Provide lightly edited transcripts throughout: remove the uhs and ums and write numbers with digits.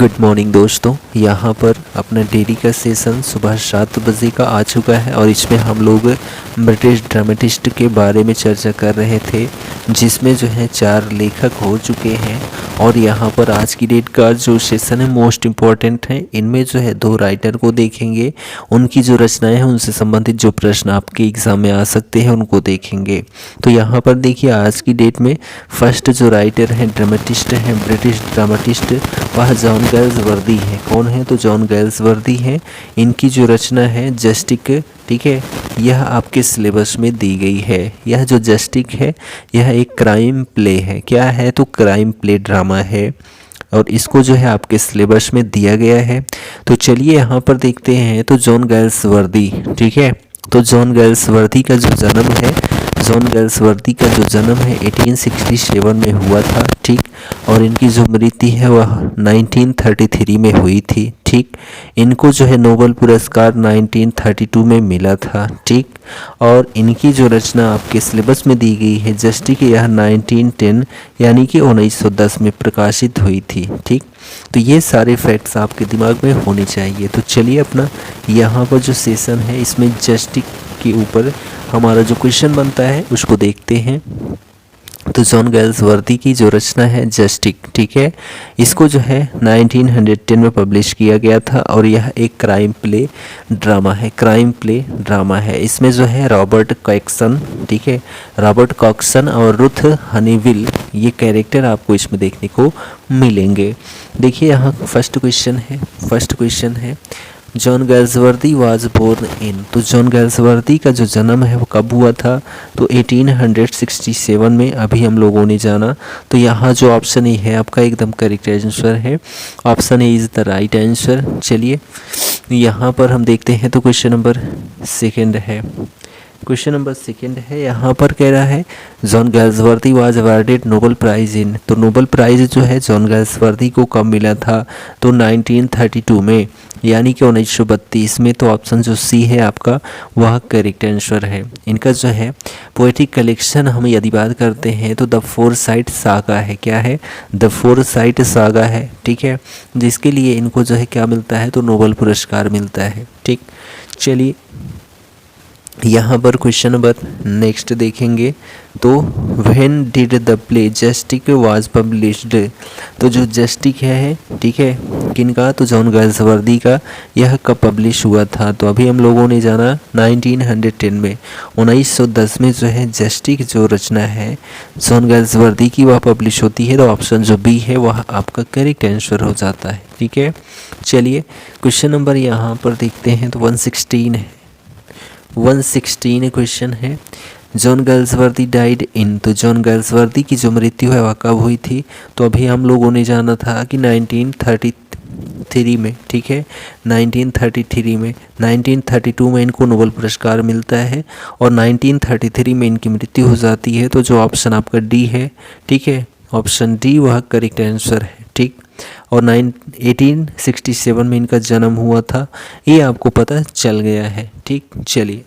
Good morning दोस्तों। यहाँ पर अपना डेली का सेशन सुबह 7 बजे का आ चुका है और इसमें हम लोग ब्रिटिश ड्रामेटिस्ट के बारे में चर्चा कर रहे थे, जिसमें जो है 4 लेखक हो चुके हैं। और यहाँ पर आज की डेट का जो सेशन है मोस्ट इम्पॉर्टेंट है। इनमें जो है 2 राइटर को देखेंगे, उनकी जो रचनाएं हैं उनसे संबंधित जो प्रश्न आपके एग्ज़ाम में आ सकते हैं उनको देखेंगे। तो यहाँ पर देखिए आज की डेट में फर्स्ट जो राइटर हैं ड्रामेटिस्ट हैं, ब्रिटिश ड्रामेटिस्ट, वह जॉन गैल्सवर्दी है। कौन है? तो जॉन गैल्सवर्दी है। इनकी जो रचना है जस्टिक, ठीक है, यह आपके सिलेबस में दी गई है। यह जो जस्टिक है यह एक क्राइम प्ले है। क्या है? तो क्राइम प्ले ड्रामा है और इसको जो है आपके सिलेबस में दिया गया है। तो चलिए यहाँ पर देखते हैं। तो जॉन गैल्सवर्दी, ठीक है, तो जॉन गैल्सवर्दी का जो जन्म है, जॉन गैल्सवर्दी का जो जन्म है 1867 में हुआ था, ठीक। और इनकी जो मृत्यु है वह 1933 में हुई थी, ठीक। इनको जो है नोबेल पुरस्कार 1932 में मिला था, ठीक। और इनकी जो रचना आपके सिलेबस में दी गई है जस्टिक, यह 1910 यानी कि 1910 में प्रकाशित हुई थी, ठीक। तो ये सारे फैक्ट्स आपके दिमाग में होने चाहिए। तो चलिए अपना यहाँ पर जो सेशन है इसमें जस्टिक के ऊपर हमारा जो क्वेश्चन बनता है उसको देखते हैं। तो जॉन गैल्सवर्दी की जो रचना है जस्टिक, ठीक है, इसको जो है 1910 में पब्लिश किया गया था और यह एक क्राइम प्ले ड्रामा है। क्राइम प्ले ड्रामा है। इसमें जो है रॉबर्ट कॉक्सन, ठीक है, रॉबर्ट कॉक्सन और रुथ हनीविल, ये कैरेक्टर आपको इसमें देखने को मिलेंगे। देखिए यहाँ फर्स्ट क्वेश्चन है John Galsworthy was born in. तो जॉन गैल्सवर्दी का जो जन्म है वो कब हुआ था? तो 1867 में, अभी हम लोगों ने जाना। तो यहाँ जो ऑप्शन ए है आपका एकदम करेक्ट आंसर है। Option A is the right answer. चलिए यहाँ पर हम देखते हैं। तो क्वेश्चन नंबर सेकेंड है, यहाँ पर कह रहा है John Galsworthy was awarded Nobel prize in. तो नोबेल प्राइज़ जो है जॉन गैल्सवर्दी को कब मिला था? तो 1932 में, यानी कि 1932 में। तो ऑप्शन जो सी है आपका वह करेक्ट आंसर है। इनका जो है पोएटिक कलेक्शन हम यदि बात करते हैं तो द फोरसाइट सागा है। क्या है? द फोरसाइट सागा है, ठीक है, जिसके लिए इनको जो है क्या मिलता है? तो नोबेल पुरस्कार मिलता है, ठीक। चलिए यहाँ पर क्वेश्चन नंबर नेक्स्ट देखेंगे। तो when did the play जस्टिक was published. तो जो जस्टिक है, ठीक है, किनका? तो जॉन गैल्सवर्दी का। यह कब पब्लिश हुआ था? तो अभी हम लोगों ने जाना 1910 में, 1910 में जो है जस्टिक जो रचना है जॉन गैल्सवर्दी की वह पब्लिश होती है। तो ऑप्शन जो बी है वह आपका करेक्ट आंसर हो जाता है, ठीक है। चलिए क्वेश्चन नंबर यहाँ पर देखते हैं। तो 116 है, 116 क्वेश्चन है जॉन गैल्सवर्दी डाइड इन। तो जॉन गैल्सवर्दी की जो मृत्यु है वह कब हुई थी? तो अभी हम लोगों ने जाना था कि 1933 में, ठीक है, 1933 में। 1932 में इनको नोबेल पुरस्कार मिलता है और 1933 में इनकी मृत्यु हो जाती है। तो जो ऑप्शन आपका डी है, ठीक है, ऑप्शन डी वह करेक्ट आंसर है, ठीक। और 1867 में इनका जन्म हुआ था, ये आपको पता चल गया है, ठीक। चलिए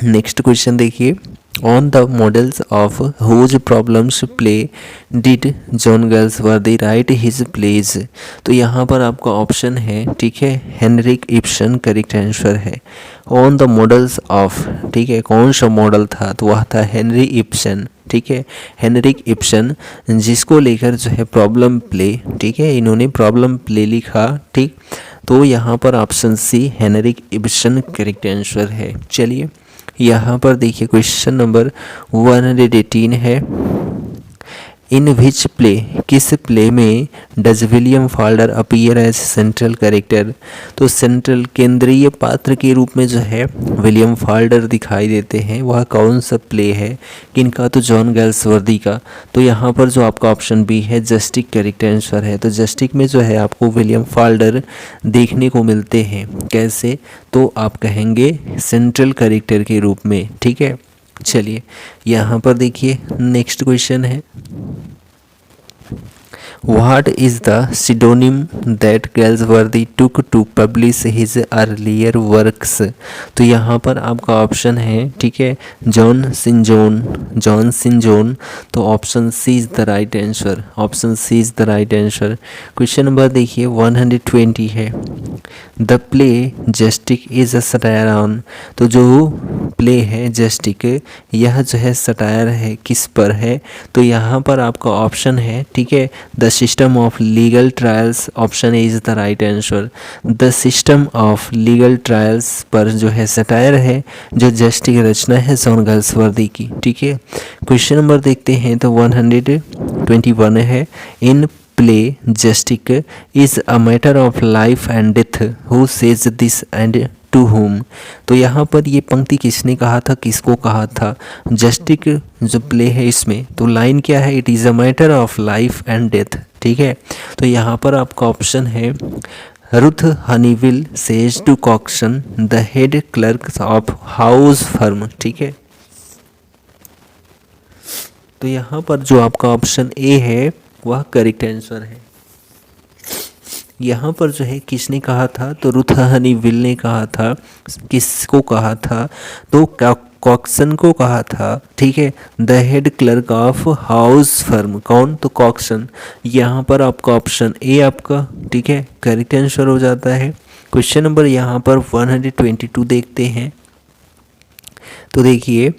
नेक्स्ट क्वेश्चन देखिए। On the models of whose problems play did John Galsworthy write his plays. तो यहाँ पर आपका ऑप्शन है, ठीक है, हेनरिक इब्सन करेक्ट आंसर है। ऑन द मॉडल्स ऑफ, ठीक है, कौन सा मॉडल था? तो वह था हेनरी इब्सन, ठीक है, हेनरिक इब्सन, जिसको लेकर जो है प्रॉब्लम प्ले, ठीक है, इन्होंने प्रॉब्लम प्ले लिखा, ठीक। तो यहाँ पर option C Henrik Ibsen correct answer है। चलिए यहाँ पर देखिए क्वेश्चन नंबर 118 है। इन विच प्ले, किस प्ले में does William Falder appear as central character. तो सेंट्रल केंद्रीय पात्र के रूप में जो है विलियम फॉल्डर दिखाई देते हैं। वह कौन सा प्ले है? किनका? तो जॉन गैल्सवर्दी का। तो यहाँ पर जो आपका ऑप्शन बी है जस्टिक करेक्ट आंसर है। तो जस्टिक में जो है आपको विलियम फॉल्डर देखने को मिलते हैं। कैसे? तो आप कहेंगे सेंट्रल कैरेक्टर के रूप में, ठीक है। चलिए यहाँ पर देखिए नेक्स्ट क्वेश्चन है What is the pseudonym that Galsworthy took to publish his earlier works? तो यहाँ पर आपका ऑप्शन है, ठीक है, जॉन सिंजोन। तो option C is the right answer, option C is the right answer. Question number देखिए 120 है। The play Justice is a satire on. तो जो प्ले है जस्टिक, यह जो है सटायर है किस पर है? तो यहाँ पर आपका ऑप्शन है, ठीक है, the system of legal trials. Option A is the right answer. The system of legal trials पर जो है सटायर है, जो जस्टिक रचना है जॉन गाल्सवर्दी की, ठीक है। क्वेश्चन नंबर देखते हैं तो 121 है। In play Justice is a matter of life and death, who says this and to whom. तो यहाँ पर ये पंक्ति किसने कहा था, किसको कहा था? जस्टिक जो प्ले है इसमें, तो लाइन क्या है? It is a matter of life and death, ठीक है। तो यहाँ पर आपका ऑप्शन है Ruth Honeywill says to Cokeson the head clerk of house firm, ठीक है। तो यहाँ पर जो आपका ऑप्शन ए है वह करेक्ट आंसर है। यहाँ पर जो है किसने कहा था? तो रुथ हनीविल ने कहा था। किसको कहा था? तो कॉक्सन को कहा था, ठीक है। The head clerk of house firm, कौन? तो कॉक्सन। यहाँ पर आपका ऑप्शन ए आपका, ठीक है, करेक्ट आंसर हो जाता है। क्वेश्चन नंबर यहाँ पर 122 देखते हैं। तो देखिए,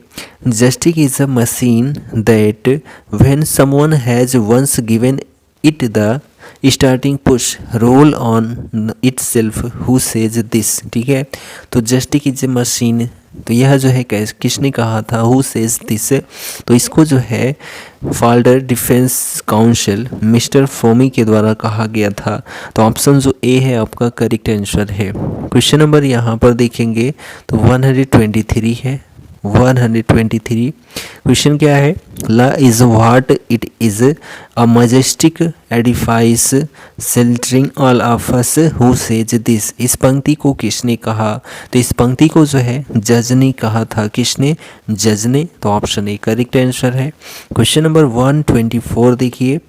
justice is a machine that when someone has once given it the starting push roll on itself, who says this, ठीक है। तो जस्टिक इज ए मशीन, तो यह जो है किसने कहा था? Who says this. तो इसको जो है Falder defence council mister foamy के द्वारा कहा गया था। तो ऑप्शन जो ए है आपका करेक्ट आंसर है। क्वेश्चन नंबर यहाँ पर देखेंगे तो 123 है। 123 क्वेश्चन क्या है? Law is what it is a majestic edifice sheltering all of us, who says this. इस पंक्ति को किसने कहा? तो इस पंक्ति को जो है जज ने कहा था। किसने? जज ने। तो ऑप्शन ए करेक्ट आंसर है। क्वेश्चन नंबर 124 देखिए,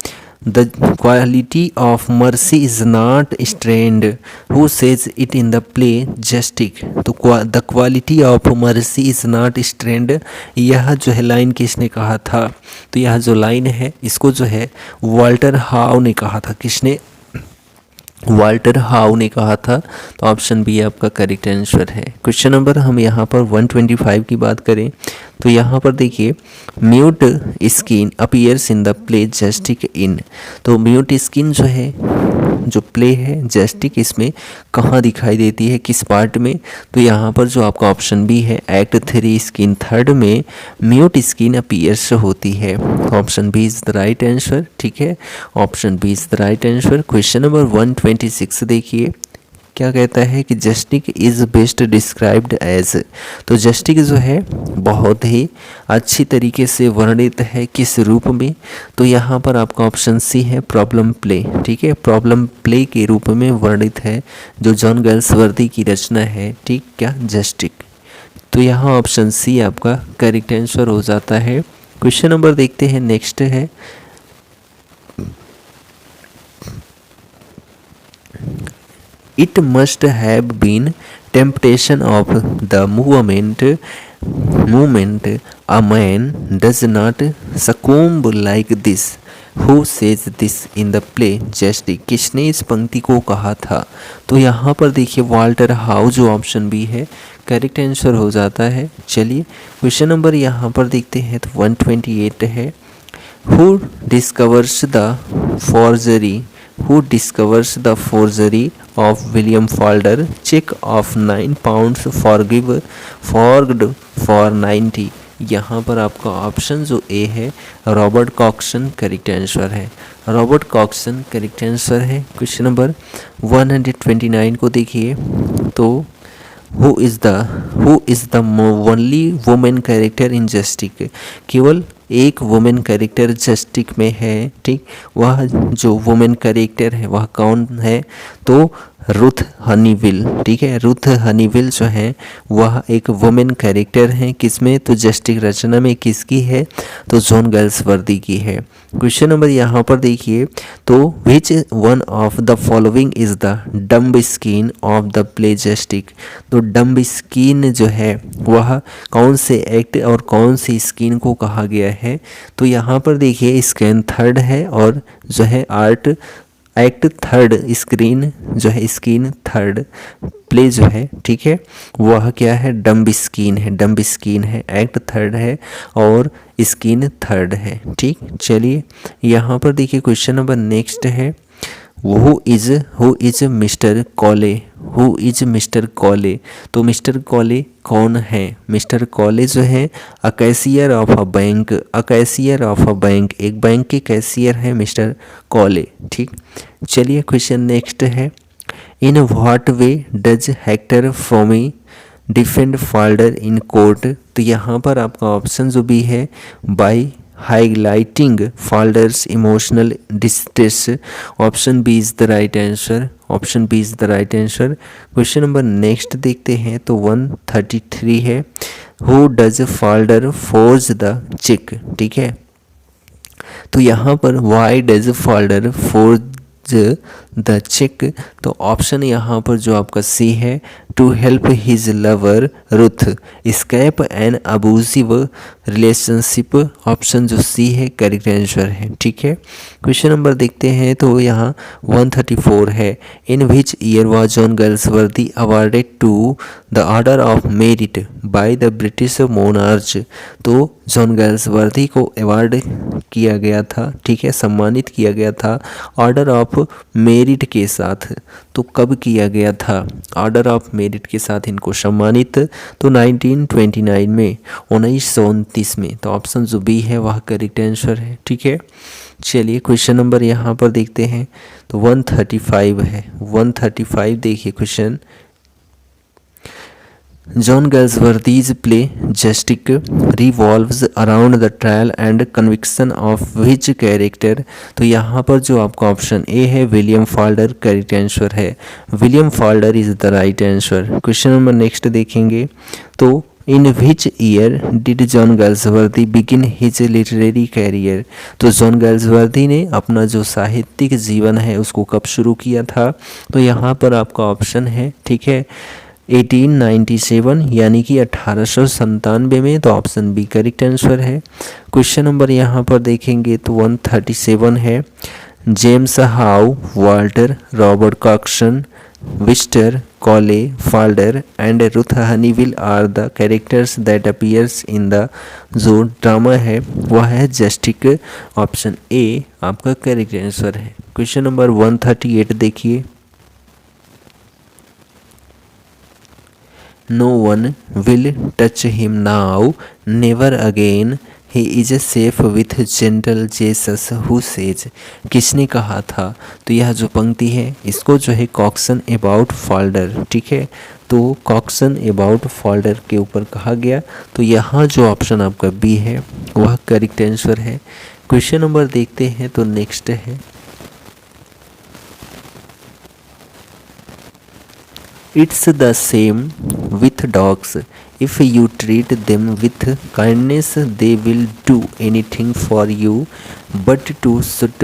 the quality of mercy is not strained, who says it in the play Justice. तो the quality of mercy is not strained, यह जो है लाइन किसने कहा था? तो यह जो लाइन है इसको जो है वाल्टर हाउ ने कहा था। किसने? वाल्टर हाउ ने कहा था। तो ऑप्शन बी आपका करेक्ट आंसर है। क्वेश्चन नंबर हम यहाँ पर 125 की बात करें तो यहाँ पर देखिए, mute skin appears in the play Justice in. तो म्यूट स्किन जो है, जो प्ले है जस्टिक, इसमें कहाँ दिखाई देती है, किस पार्ट में? तो यहाँ पर जो आपका ऑप्शन बी है एक्ट 3 स्किन 3 में म्यूट स्किन अपीयर्स होती है। Option B is the right answer, ठीक है, option B is the right answer. Question number 126 देखिए, क्या कहता है कि Justice is best described as. तो जस्टिक जो है बहुत ही अच्छी तरीके से वर्णित है किस रूप में? तो यहाँ पर आपका ऑप्शन सी है प्रॉब्लम प्ले, ठीक है, प्रॉब्लम प्ले के रूप में वर्णित है, जो जॉन गाल्सवर्दी की रचना है, ठीक, क्या जस्टिक। तो यहाँ ऑप्शन सी आपका करेक्ट आंसर हो जाता है। क्वेश्चन नंबर देखते हैं, नेक्स्ट है It must have been temptation of the movement a man does not succumb like this. Who says this in the play Jestick? किसने इस पंक्ति को कहा था? तो यहाँ पर देखिए वाल्टर हाउ जो ऑप्शन बी है करेक्ट आंसर हो जाता है। चलिए क्वेश्चन नंबर यहाँ पर देखते हैं तो 128 है। Who discovers the forgery? Who discovers the forgery of William Falder check of £9 forged for 90? यहाँ पर आपका ऑप्शन जो ए है रॉबर्ट कॉक्सन करेक्ट आंसर है। रॉबर्ट कॉक्सन करेक्ट आंसर है। क्वेश्चन नंबर 129 को देखिए तो who is the only women character in Justice? केवल एक वुमेन कैरेक्टर जस्टिक में है, ठीक, वह जो वुमेन कैरेक्टर है वह कौन है? तो रुथ हनीविल। ठीक है, रुथ हनीविल जो है वह एक वुमेन कैरेक्टर है, किसमें, तो जस्टिक रचना में किसकी है, तो जॉन गैल्सवर्दी की है। क्वेश्चन नंबर यहाँ पर देखिए, तो which one of the following is the dumb skin of the play Justice. तो डम्ब स्किन जो है वह कौन से एक्ट और कौन सी स्किन को कहा गया है, तो यहाँ पर देखिए स्किन थर्ड है और जो है आर्ट एक्ट थर्ड, स्क्रीन जो है स्किन थर्ड, प्ले जो है, ठीक है, वह क्या है, डम्ब स्किन है, डम्ब स्किन है, एक्ट थर्ड है और स्किन थर्ड है। ठीक, चलिए यहाँ पर देखिए क्वेश्चन नंबर नेक्स्ट है, हु इज मिस्टर कॉले, हु इज मिस्टर कॉले। तो मिस्टर कॉले कौन है, मिस्टर कॉले जो है a cashier of a bank, a cashier of a bank, एक बैंक के कैशियर है मिस्टर कॉले। ठीक, चलिए क्वेश्चन नेक्स्ट है, in what way does Hector Frome defend Falder in court. तो यहाँ पर आपका ऑप्शन जो भी है, by highlighting Falder's emotional distress, option B is the right answer, option B is the right answer. Question number next देखते हैं, तो 133 है, who does Falder forge the cheque. ठीक है, तो यहाँ पर why does Falder forge the cheque, तो ऑप्शन यहाँ पर जो आपका सी है, to help his lover Ruth escape an abusive relationship, option जो सी है करेक्ट आंसर है। ठीक है, क्वेश्चन नंबर देखते हैं, तो यहाँ 134 है, in which year was John Galsworthy awarded to the order of merit by the British monarch. तो जॉन गैल्सवर्दी को अवार्ड किया गया था, ठीक है, सम्मानित किया गया था ऑर्डर ऑफ मेरिट के साथ। तो कब किया गया था ऑर्डर ऑफ मेरिट के साथ इनको सम्मानित, तो 1929 में, 1929 में। तो ऑप्शन जो बी है वह करेक्ट आंसर है। ठीक है, चलिए क्वेश्चन नंबर यहाँ पर देखते हैं, तो 135 है, 135 देखिए question, John Galsworthy's play Justice revolves around the trial and conviction of which character. तो यहाँ पर जो आपका ऑप्शन ए है विलियम फाल्डर करेक्ट आंसर है, William Falder is the right answer. Question number next देखेंगे, तो in which year did John Galsworthy begin his literary career. तो जॉन गैल्सवर्दी ने अपना जो साहित्यिक जीवन है उसको कब शुरू किया था, तो यहाँ पर आपका ऑप्शन है, ठीक है, 1897 यानी कि 1897 में। तो ऑप्शन बी करेक्ट आंसर है। क्वेश्चन नंबर यहाँ पर देखेंगे, तो 137 है, James How Walter Robert Cokeson mister Cowley Falder and Ruth Honeywill are the characters that appears in the, जो ड्रामा है वह है जस्टिक, ऑप्शन ए आपका करेक्ट आंसर है। क्वेश्चन नंबर 138 देखिए, no one will touch him now never again he is safe with gentle Jesus who says. किसने कहा था, तो यह जो पंक्ति है इसको जो है कॉक्सन अबाउट फाल्डर, ठीक है, तो कॉक्सन अबाउट फाल्डर के ऊपर कहा गया। तो यहाँ जो ऑप्शन आपका बी है वह करेक्ट आंसर है। क्वेश्चन नंबर देखते हैं, तो नेक्स्ट है, it's the same with dogs if you treat them with kindness they will do anything for you but to shut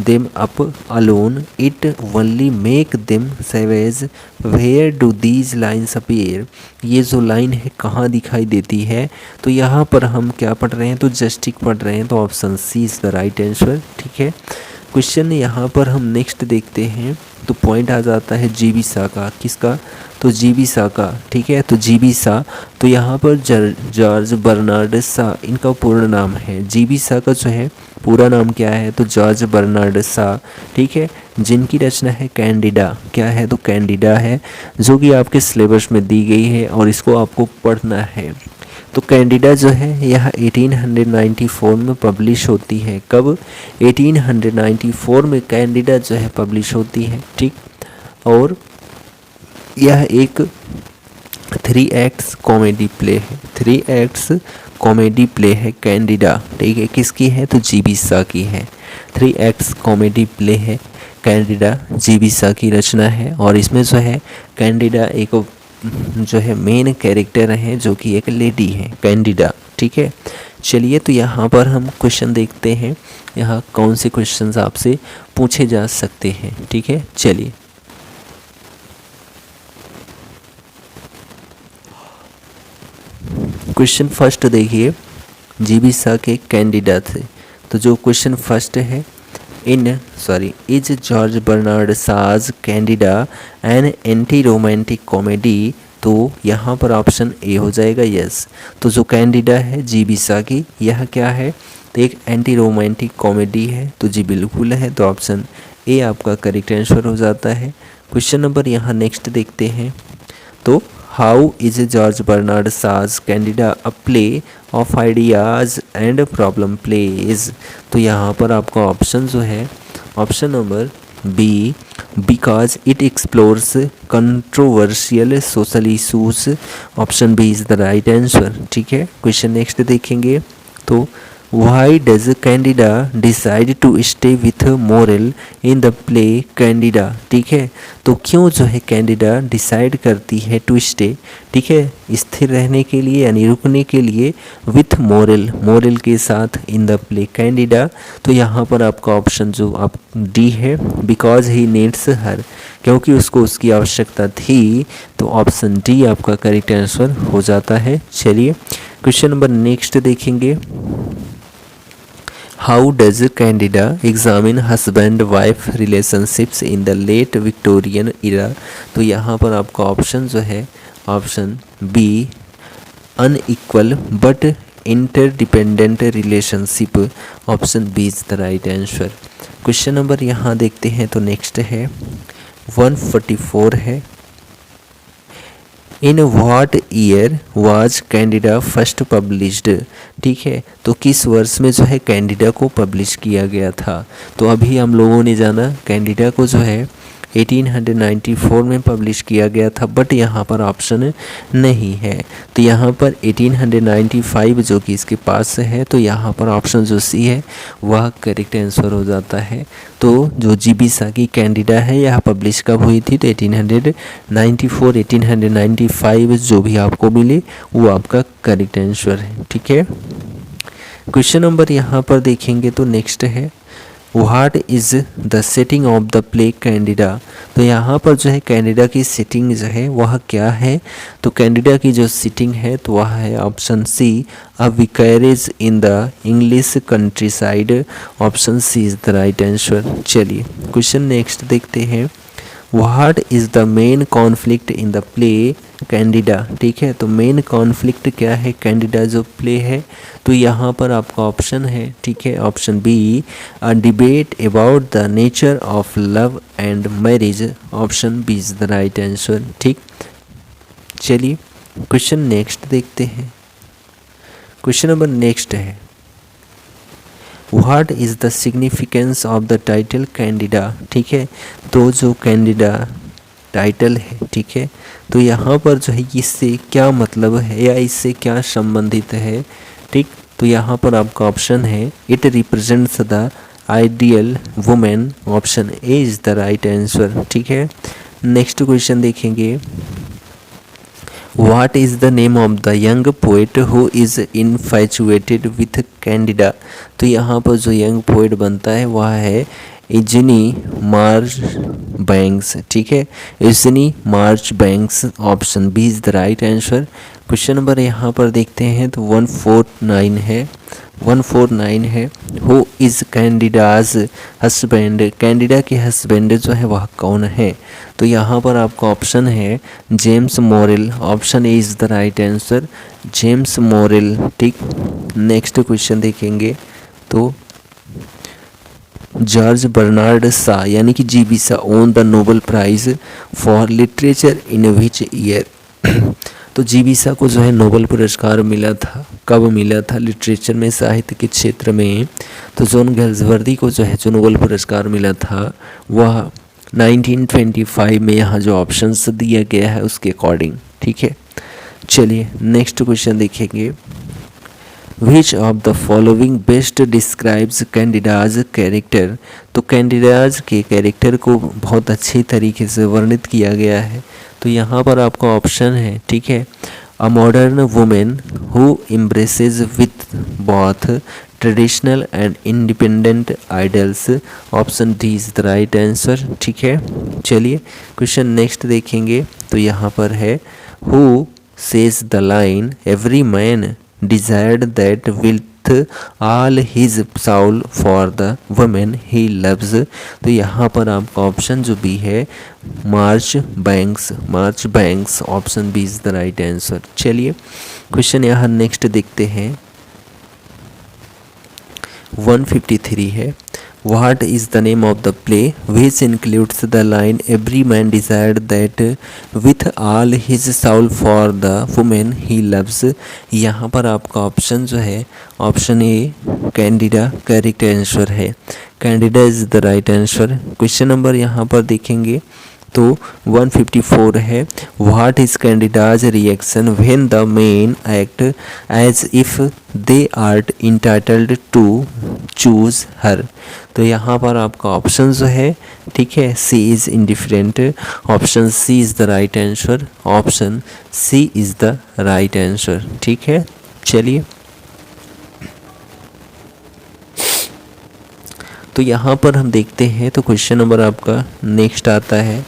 them up alone it only make them savage where do these lines appear. ये जो line है कहाँ दिखाई देती है, तो यहाँ पर हम क्या पढ़ रहे हैं, तो जस्टिक पढ़ रहे हैं, तो option C is the right answer. ठीक है, क्वेश्चन यहाँ पर हम नेक्स्ट देखते हैं, तो पॉइंट आ जाता है जीबी सा का, किसका, तो जीबी सा का, ठीक है, तो जीबी सा, तो यहाँ पर जॉर्ज बर्नार्ड सा इनका पूर्ण नाम है। जीबी सा का जो है पूरा नाम क्या है, तो जॉर्ज बर्नार्ड सा, ठीक है, जिनकी रचना है कैंडिडा, क्या है, तो कैंडिडा है, जो कि आपके सिलेबस में दी गई है और इसको आपको पढ़ना है। तो कैंडिडा जो है यह 1894 में पब्लिश होती है। कब, 1894 में कैंडिडा जो है पब्लिश होती है। ठीक, और यह एक 3 एक्ट्स कॉमेडी प्ले है, 3 एक्ट्स कॉमेडी प्ले है कैंडिडा, ठीक है, किसकी है, तो जीबी सा की है। 3 एक्ट्स कॉमेडी प्ले है कैंडिडा जीविसा की रचना है और इसमें जो है कैंडिडा एक जो है मेन कैरेक्टर है जो कि एक लेडी है कैंडिडा। ठीक है, चलिए तो यहाँ पर हम क्वेश्चन देखते हैं, यहाँ कौन से क्वेश्चंस आपसे पूछे जा सकते हैं। ठीक है, चलिए क्वेश्चन फर्स्ट देखिए, जीविसा के कैंडिडा थे। तो जो क्वेश्चन फर्स्ट है, is George Bernard Shaw's Candida an anti romantic comedy. तो यहाँ पर ऑप्शन ए हो जाएगा यस। तो जो कैंडिडा है जीविसा की, यह क्या है, तो एक एंटी रोमांटिक कॉमेडी है। तो जी बिल्कुल है, तो ऑप्शन ए आपका करेक्ट आंसर हो जाता है। क्वेश्चन नंबर यहाँ नेक्स्ट देखते हैं। तो how is George Bernard Shaw's Candida a play of ideas and problem plays. तो यहाँ पर आपका ऑप्शन जो है option number B, because it explores controversial social issues. Option B is the right answer. ठीक है, क्वेश्चन नेक्स्ट देखेंगे। तो why does Candida decide to stay with Morell in the play Candida. ठीक है, तो क्यों जो है कैंडिडा डिसाइड करती है टू स्टे, ठीक है, स्थिर रहने के लिए यानी रुकने के लिए, विथ मोरल के साथ इन द प्ले कैंडिडा। तो यहाँ पर आपका ऑप्शन जो आप डी है, बिकॉज ही नीड्स हर, क्योंकि उसको उसकी आवश्यकता थी। तो ऑप्शन डी आपका करेक्ट आंसर हो जाता है। चलिए क्वेश्चन नंबर नेक्स्ट देखेंगे। How does Candida examine husband wife relationships in the late Victorian era. तो यहाँ पर आपका ऑप्शन जो है option B, unequal but interdependent relationship. Option B is the right answer. Question number यहाँ देखते हैं। तो नेक्स्ट है 144 है, in what year was Candida first published. ठीक है, तो किस वर्ष में जो है कैंडिडा को पब्लिश किया गया था। तो अभी हम लोगों ने जाना कैंडिडा को जो है 1894 में पब्लिश किया गया था, बट यहाँ पर ऑप्शन नहीं है। तो यहाँ पर 1895 जो कि इसके पास है, तो यहाँ पर ऑप्शन जो सी है वह करेक्ट आंसर हो जाता है। तो जो जीविसा की कैंडिडा है यह पब्लिश कब हुई थी, तो 1894 1895 जो भी आपको मिले वो आपका करेक्ट आंसर है। ठीक है, क्वेश्चन नंबर यहाँ पर देखेंगे। तो नेक्स्ट है what is the setting of the play Candida. तो यहाँ पर जो है कैंडिडा की सेटिंग जो है वह क्या है, तो कैंडिडा की जो सेटिंग है तो वह है option C, a vicarage in the English countryside. Option C is the right answer. चलिए क्वेश्चन नेक्स्ट देखते हैं। What is the main conflict in the play Candida. ठीक है, तो मेन कॉन्फ्लिक्ट क्या है कैंडिडा जो प्ले है, तो यहाँ पर आपका ऑप्शन है, ठीक है, option B, a debate about the nature of love and marriage. Option B is the right answer. ठीक, चलिए क्वेश्चन नेक्स्ट देखते हैं। क्वेश्चन नंबर नेक्स्ट है what is the significance of the title Candida. ठीक है, तो जो कैंडिडा टाइटल है, ठीक है, तो यहाँ पर जो है इससे क्या मतलब है या इससे क्या संबंधित है। ठीक, तो यहाँ पर आपका ऑप्शन है it represents the ideal women. Option A is the right answer. ठीक है, नेक्स्ट क्वेश्चन देखेंगे। What is the name of the young poet who is infatuated with Candida। तो यहाँ पर जो यंग पोएट बनता है वह है इजनी मार्चबैंक्स। ठीक है, Eugene Marchbanks. Option B is the right answer. Question number यहाँ पर देखते हैं। तो 149 है who is Candida's husband. Candida के हस्बैंड जो है वह कौन है, तो यहाँ पर आपका ऑप्शन है James Morell. Option A is the right answer, James Morell. ठीक, नेक्स्ट क्वेश्चन देखेंगे। तो जॉर्ज बर्नार्ड शा यानी कि जीविसा won the Nobel prize for literature in which year. तो जीविसा को जो है नोबेल पुरस्कार मिला था, कब मिला था लिटरेचर में, साहित्य के क्षेत्र में। तो जॉन गैल्सवर्दी को जो है जो नोबेल पुरस्कार मिला था वह 1925 में, यहाँ जो ऑप्शंस दिया गया है उसके अकॉर्डिंग। ठीक है, चलिए नेक्स्ट क्वेश्चन देखेंगे। Which of the following best describes Candida's character. तो कैंडिडाज के कैरेक्टर को बहुत अच्छी तरीके से वर्णित किया गया है। तो यहाँ पर आपका ऑप्शन है, ठीक है, a modern women who embraces with both traditional and independent idols. Option D is the right answer, ठीक है। चलिए क्वेश्चन नेक्स्ट देखेंगे। तो यहाँ पर है who says the line every man desired that with all his soul for the women he loves. तो यहाँ पर आपका ऑप्शन जो बी है Marchbanks option B is the right answer. चलिए क्वेश्चन यहाँ नेक्स्ट देखते हैं। 153 है, what is the name of the play which includes the line every man desired that with all his soul for the women he loves. यहाँ पर आपका option जो है option A Candida correct answer है। Candida is the right answer. Question number यहाँ पर देखेंगे तो 154 है, what is Candida's reaction when the men act as if they are entitled to choose her. तो यहाँ पर आपका ऑप्शन जो है, ठीक है, C is indifferent. Option C is the right answer. Option C is the right answer, ठीक है। चलिए तो यहाँ पर हम देखते हैं तो क्वेश्चन नंबर आपका नेक्स्ट आता है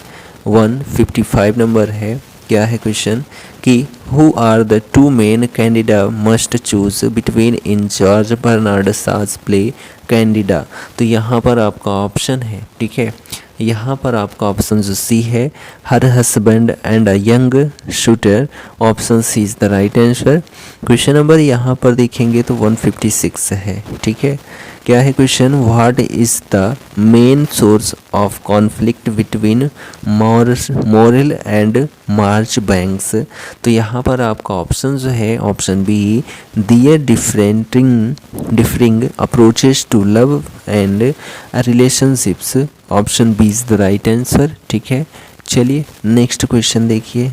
155 नंबर है। क्या है क्वेश्चन कि who are the two men Candida must choose between in George Bernard Shaw's play Candida. तो यहाँ पर आपका ऑप्शन है, ठीक है, यहाँ पर आपका ऑप्शन जो सी है her husband and a young shooter. Option C is the right answer. Question number यहाँ पर देखेंगे तो 156 है, ठीक है। क्या है question, what is the main source of conflict between Morell and Marchbanks. तो यहाँ पर आपका ऑप्शन जो है option B their differing approaches to love and relationships. Option B is the right answer, ठीक है। चलिए नेक्स्ट क्वेश्चन देखिए।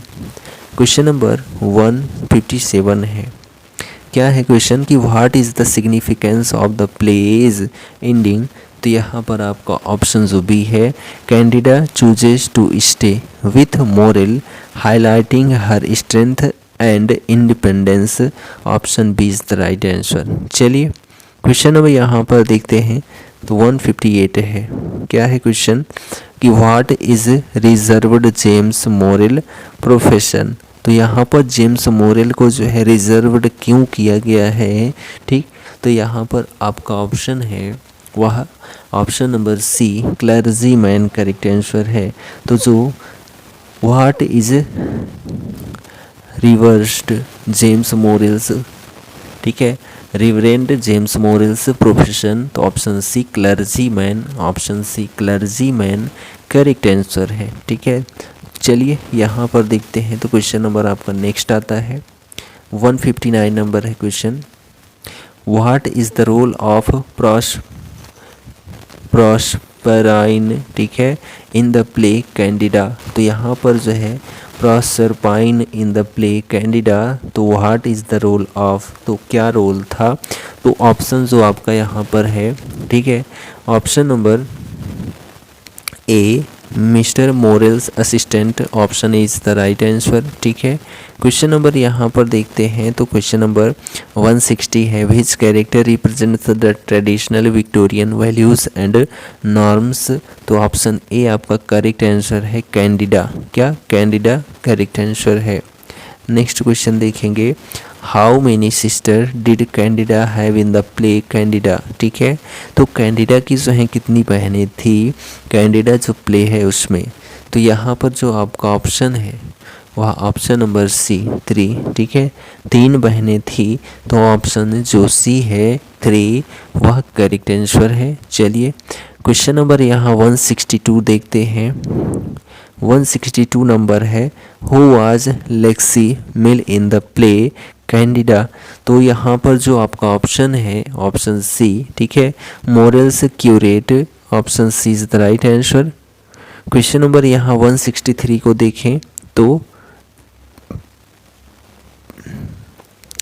क्वेश्चन नंबर 157 है। क्या है क्वेश्चन कि what is the significance of the play's ending. तो यहाँ पर आपका ऑप्शन जो बी है Candida chooses to stay with Morell highlighting her strength and independence. Option B is the right answer. चलिए क्वेश्चन नंबर यहाँ पर देखते हैं तो 158 है। क्या है क्वेश्चन कि what is reserved James moral profession. तो यहाँ पर जेम्स मोरेल को जो है रिजर्व्ड क्यों किया गया है, ठीक। तो यहाँ पर आपका ऑप्शन है वह option number C clergyman correct answer है। तो जो what is Reverend James Morell's, ठीक है, रिवरेंड जेम्स मोरेल्स प्रोफेशन। तो option C clergyman, option C clergyman correct answer है, ठीक है। चलिए यहाँ पर देखते हैं तो क्वेश्चन नंबर आपका नेक्स्ट आता है 159 नंबर है question, what is the role of Proserpine, ठीक है, इन द प्ले कैंडिडा। तो यहाँ पर जो है Proserpine in the play Candida, तो what is the role of, तो क्या रोल था। तो ऑप्शन जो आपका यहाँ पर है, ठीक है, option number A mister Morell's assistant. Option is the right answer, ठीक है। क्वेश्चन नंबर यहाँ पर देखते हैं तो क्वेश्चन नंबर 160 है, विच character represents the traditional Victorian values and norms. तो ऑप्शन ए आपका करेक्ट आंसर है कैंडिडा। क्या कैंडिडा करेक्ट आंसर है। नेक्स्ट क्वेश्चन देखेंगे, how many sister did Candida have in the play Candida, ठीक है। तो कैंडिडा की जो है कितनी बहनें थी कैंडिडा जो प्ले है उसमें। तो यहाँ पर जो आपका ऑप्शन है वह ऑप्शन नंबर सी 3, ठीक है, 3 बहनें थी। तो ऑप्शन जो सी है 3 वह करेक्ट आंसर है। चलिए क्वेश्चन नंबर यहाँ 162 देखते हैं। 162 नंबर है, who was Lexy Mill in the play Candida. तो यहाँ पर जो आपका ऑप्शन है ऑप्शन सी, ठीक है, Morell's curate. Option C is the right answer. Question number यहाँ 163 को देखें तो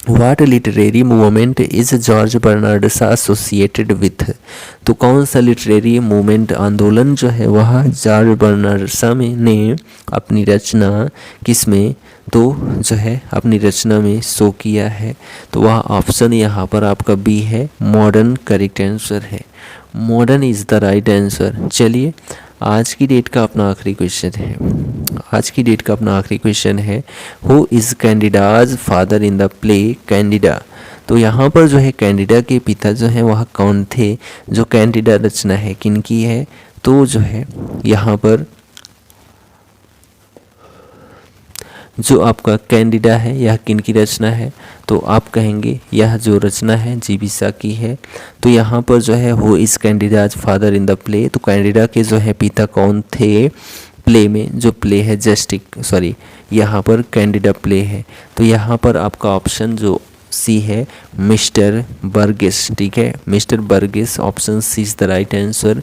what literary movement is George Bernard Shaw associated with. तो कौन सा लिटरेरी मूवमेंट आंदोलन जो है वह जॉर्ज बर्नार्ड शा में ने अपनी रचना किस में तो जो है अपनी रचना में शो किया है। तो वह ऑप्शन यहाँ पर आपका बी है, मॉडर्न करेक्ट आंसर है। Modern is the right answer. चलिए आज की डेट का अपना आखिरी क्वेश्चन है। आज की डेट का अपना आखिरी क्वेश्चन है, who is Candida's father in the play Candida. तो यहाँ पर जो है कैंडिडा के पिता जो हैं वह कौन थे। जो कैंडिडा रचना है किनकी है, तो जो है यहाँ पर जो आपका कैंडिडा है यह किनकी रचना है, तो आप कहेंगे यह जो रचना है जीविसा की है। तो यहाँ पर जो है who is Candida's father in the play, तो कैंडिडा के जो है पिता कौन थे प्ले में, जो प्ले है यहाँ पर कैंडिडा प्ले है। तो यहाँ पर आपका ऑप्शन जो सी है मिस्टर बर्गेस, ठीक है, Mister Burgess, option C is the right answer.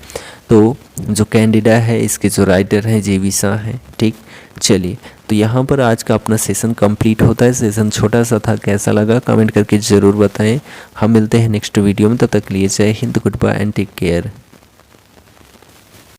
तो जो कैंडिडा है इसके जो राइटर हैं जीविसा हैं, ठीक। चलिए तो यहाँ पर आज का अपना सेशन कंप्लीट होता है। सेशन छोटा सा था, कैसा लगा कमेंट करके ज़रूर बताएं। हम मिलते हैं नेक्स्ट वीडियो में, तब तक के लिए जय Hind, goodbye and take care.